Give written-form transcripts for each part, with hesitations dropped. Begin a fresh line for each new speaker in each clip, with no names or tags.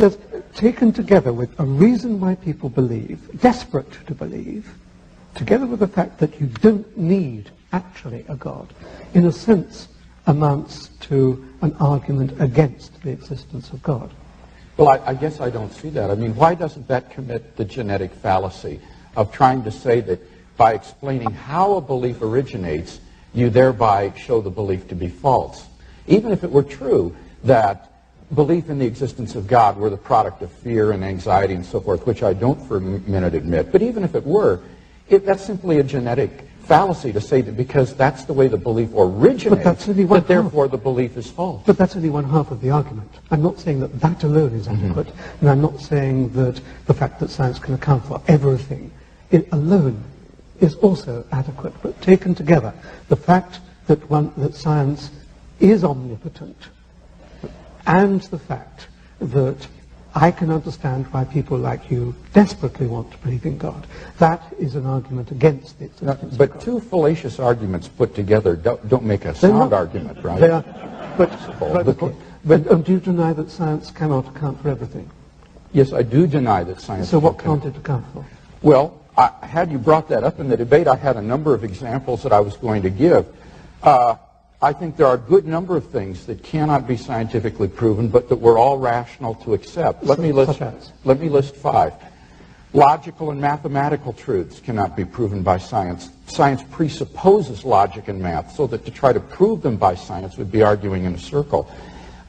Because taken together with a reason why people believe, desperate to believe, together with the fact that you don't need actually a God, in a sense amounts to an argument against the existence of God.
Well, I guess I don't see that. I mean, why doesn't that commit the genetic fallacy of trying to say that by explaining how a belief originates, you thereby show the belief to be false? Even if it were true that belief in the existence of God were the product of fear and anxiety and so forth, which I don't for a minute admit, but even if it were, that's simply a genetic fallacy to say that because that's the way the belief originates, that therefore the belief is false.
But that's only one half of the argument. I'm not saying that that alone is adequate, and I'm not saying that the fact that science can account for everything, it alone is also adequate. But taken together, the fact that science is omnipotent, and the fact that I can understand why people like you desperately want to believe in God, that is an argument against the existence of God.
But two fallacious arguments put together don't make a sound argument, right?
They are, but do you deny that science cannot account for everything?
Yes, I do deny that science
So what can't it account for?
Well, had you brought that up in the debate, I had a number of examples that I was going to give. I think there are a good number of things that cannot be scientifically proven, but that we're all rational to accept. Let me list 5. Logical and mathematical truths cannot be proven by science. Science presupposes logic and math, so that to try to prove them by science would be arguing in a circle.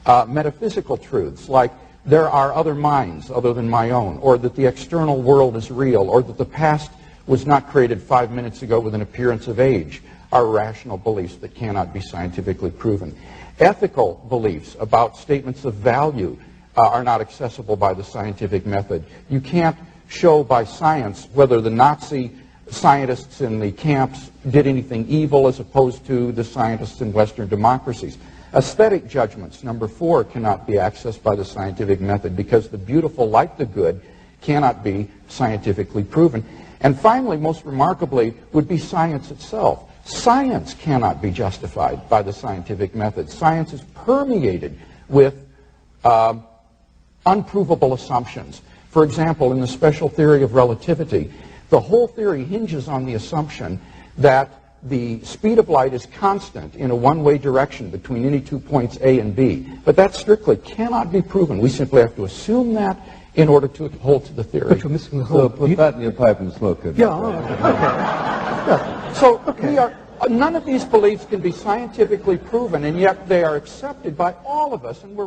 Metaphysical truths, like there are other minds other than my own, or that the external world is real, or that the past was not created 5 minutes ago with an appearance of age, are rational beliefs that cannot be scientifically proven. Ethical beliefs about statements of value are not accessible by the scientific method. You can't show by science whether the Nazi scientists in the camps did anything evil as opposed to the scientists in Western democracies. Aesthetic judgments, number 4, cannot be accessed by the scientific method because the beautiful, like the good, cannot be scientifically proven. And finally, most remarkably, would be science itself. Science cannot be justified by the scientific method. Science is permeated with unprovable assumptions. For example, in the special theory of relativity, the whole theory hinges on the assumption that the speed of light is constant in a one-way direction between any 2 points A and B. But that strictly cannot be proven. We simply have to assume that in order to hold to the theory.
But you're missing the whole...
So put that in your pipe and smoke it.
Yeah, okay.
So none of these beliefs can be scientifically proven, and yet they are accepted by all of us, and we're